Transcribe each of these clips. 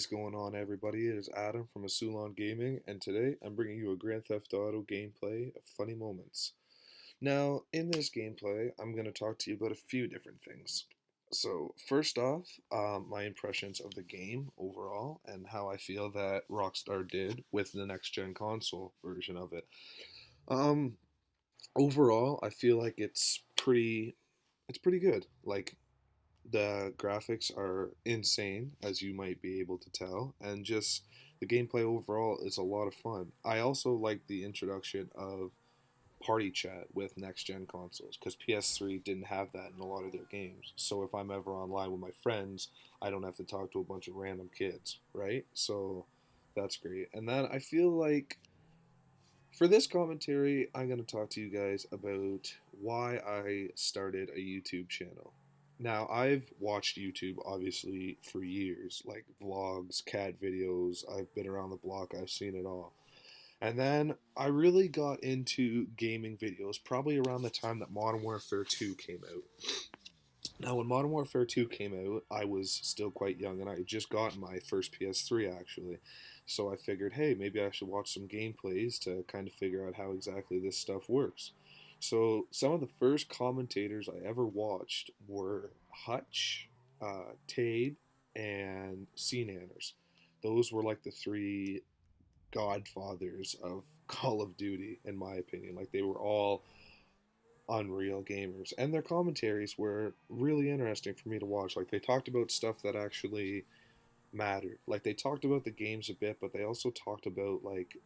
going on, everybody? It is Adam from Asulon Gaming, and today I'm bringing you a Grand Theft Auto gameplay of funny moments. Now, in this gameplay, I'm going to talk to you about a few different things. So, first off, my impressions of the game overall, and how I feel that Rockstar did with the next gen console version of it. Um, Overall, I feel like it's pretty good. Like, the graphics are insane, as you might be able to tell, and just the gameplay overall is a lot of fun. I also like the introduction of party chat with next gen consoles because PS3 didn't have that in a lot of their games. So if I'm ever online with my friends, I don't have to talk to a bunch of random kids, right? So that's great. And then I feel like for this commentary, I'm going to talk to you guys about why I started a YouTube channel. Now, I've watched YouTube obviously for years, like vlogs, cat videos. I've been around the block, I've seen it all. And then I really got into gaming videos probably around the time that Modern Warfare 2 came out. Now, when Modern Warfare 2 came out, I was still quite young and I had just gotten my first PS3 actually. So I figured, hey, maybe I should watch some gameplays to kind of figure out how exactly this stuff works. So some of the first commentators I ever watched were Hutch, Tabe, and Nanners. Those were like the three godfathers of Call of Duty, in my opinion. Like they were all unreal gamers, and their commentaries were really interesting for me to watch. Like they talked about stuff that actually mattered. Like they talked about the games a bit, but they also talked about like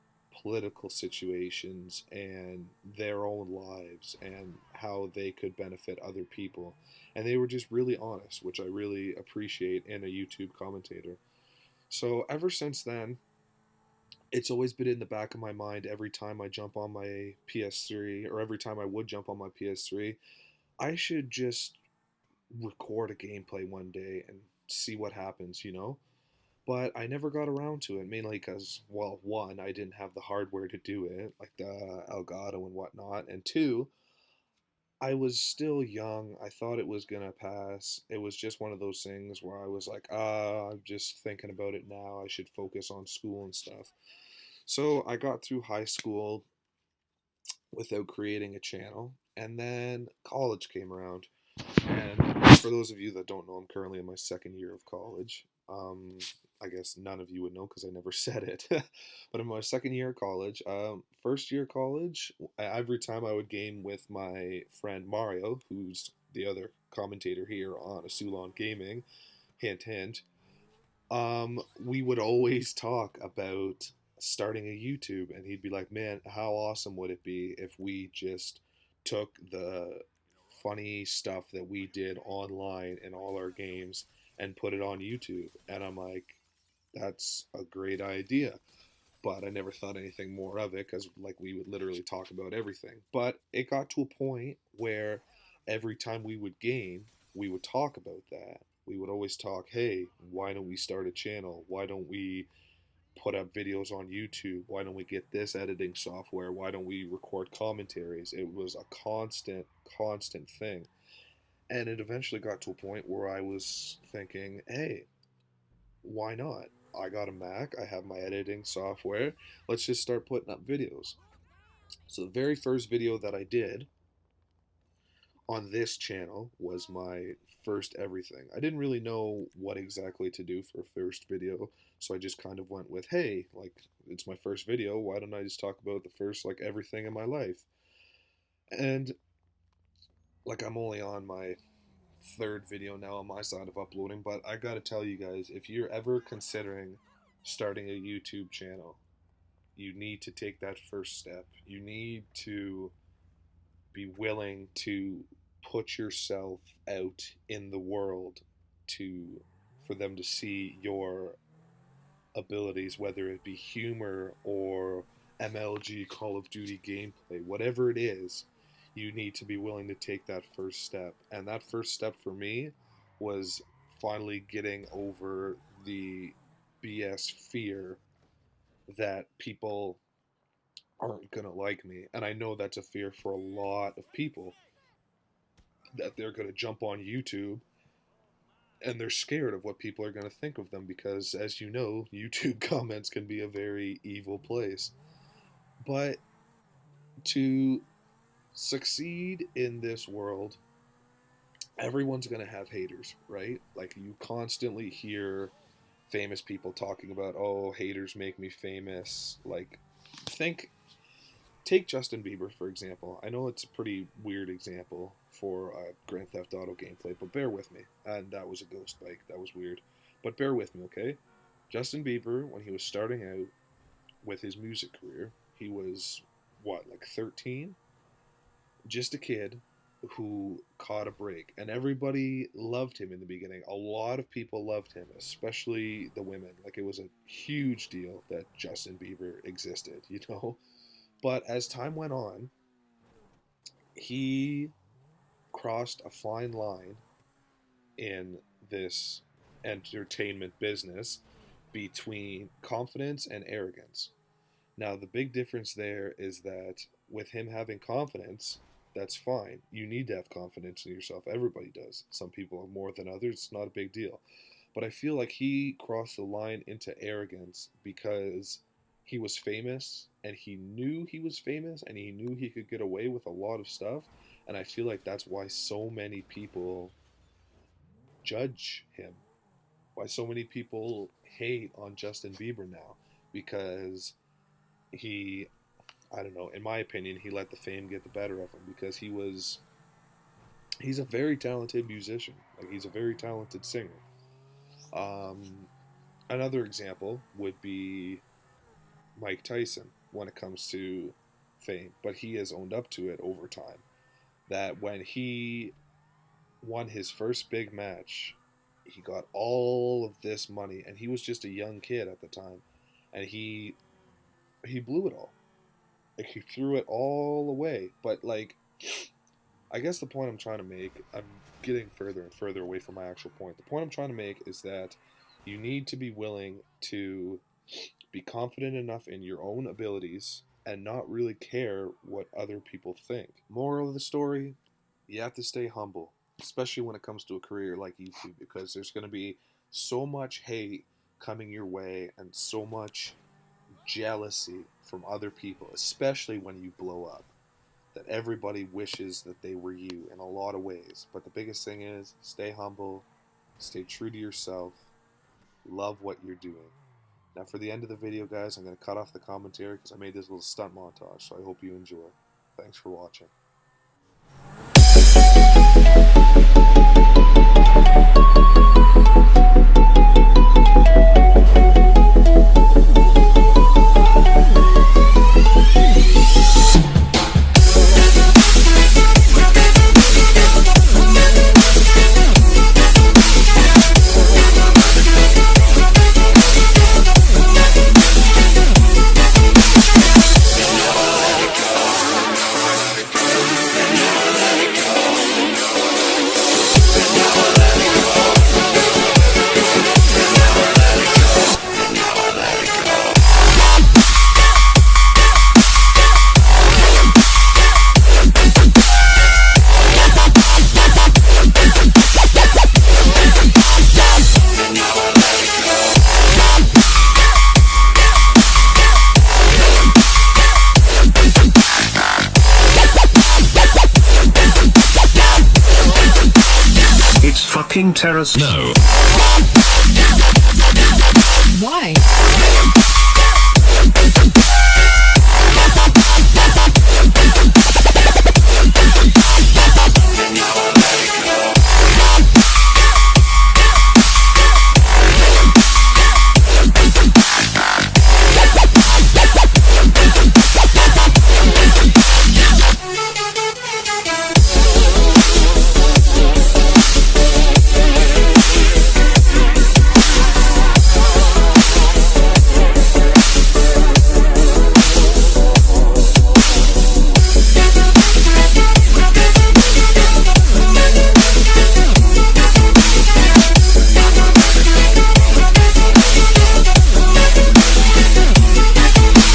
political situations and their own lives and how they could benefit other people. And they were just really honest, which I really appreciate in a YouTube commentator. So ever since then, it's always been in the back of my mind every time I jump on my PS3 or every time I would jump on my PS3. I should just record a gameplay one day and see what happens, you know? But I never got around to it, mainly because, well, one, I didn't have the hardware to do it, like the Elgato and whatnot, and two, I was still young. I thought it was gonna pass. It was just one of those things where I was like, I'm just thinking about it now. I should focus on school and stuff. So I got through high school without creating a channel, and then college came around. And for those of you that don't know, I'm currently in my second year of college. I guess none of you would know because I never said it. But in my second year of college, first year of college, every time I would game with my friend Mario, who's the other commentator here on Asulon Gaming, hint hint, we would always talk about starting a YouTube, and he'd be like, "Man, how awesome would it be if we just took the funny stuff that we did online in all our games and put it on YouTube?" And I'm like, "That's a great idea." But I never thought anything more of it because, like, we would literally talk about everything. But it got to a point where every time we would game, we would talk about that. We would always talk, hey, why don't we start a channel? Why don't we put up videos on YouTube? Why don't we get this editing software? Why don't we record commentaries? It was a constant thing. And it eventually got to a point where I was thinking, hey, why not? I got a Mac, I have my editing software. Let's just start putting up videos. So the very first video that I did on this channel was my first everything. I didn't really know what exactly to do for a first video, so I just kind of went with, hey, like it's my first video, why don't I just talk about the first like everything in my life? And like I'm only on my third video now on my side of uploading, but I gotta tell you guys, if you're ever considering starting a YouTube channel, you need to take that first step. You need to be willing to put yourself out in the world to for them to see your abilities, whether it be humor or MLG Call of Duty gameplay, whatever it is, you need to be willing to take that first step. And that first step for me was finally getting over the BS fear that people aren't going to like me. And I know that's a fear for a lot of people, that they're going to jump on YouTube and they're scared of what people are going to think of them because, as you know, YouTube comments can be a very evil place. But to succeed in this world, everyone's going to have haters, right? Like, you constantly hear famous people talking about, oh, haters make me famous. Like, think take Justin Bieber, for example. I know it's a pretty weird example for Grand Theft Auto gameplay, but bear with me. And that was a ghost bike. That was weird. But bear with me, okay? Justin Bieber, when he was starting out with his music career, he was, what, like 13? Just a kid who caught a break. And everybody loved him in the beginning. A lot of people loved him, especially the women. Like, it was a huge deal that Justin Bieber existed, you know? But as time went on, he crossed a fine line in this entertainment business between confidence and arrogance. Now, the big difference there is that with him having confidence, that's fine. You need to have confidence in yourself. Everybody does. Some people have more than others. It's not a big deal. But I feel like he crossed the line into arrogance because he was famous and he knew he was famous and he knew he could get away with a lot of stuff. And I feel like that's why so many people judge him. Why so many people hate on Justin Bieber now. Because I don't know, in my opinion, he let the fame get the better of him because he's a very talented musician. Like, he's a very talented singer. Another example would be Mike Tyson when it comes to fame, but he has owned up to it over time. That when he won his first big match, he got all of this money, and he was just a young kid at the time, and he blew it all. Like, he threw it all away. But, like, I guess the point I'm trying to make, I'm getting further and further away from my actual point. The point I'm trying to make is that you need to be willing to be confident enough in your own abilities and not really care what other people think. Moral of the story, you have to stay humble, especially when it comes to a career like YouTube, because there's going to be so much hate coming your way and so much jealousy from other people, especially when you blow up, that everybody wishes that they were you in a lot of ways. But the biggest thing is, stay humble, stay true to yourself, love what you're doing. Now, for the end of the video, guys, I'm going to cut off the commentary because I made this little stunt montage, so I hope you enjoy. Thanks for watching. Fucking terrace. No. Why?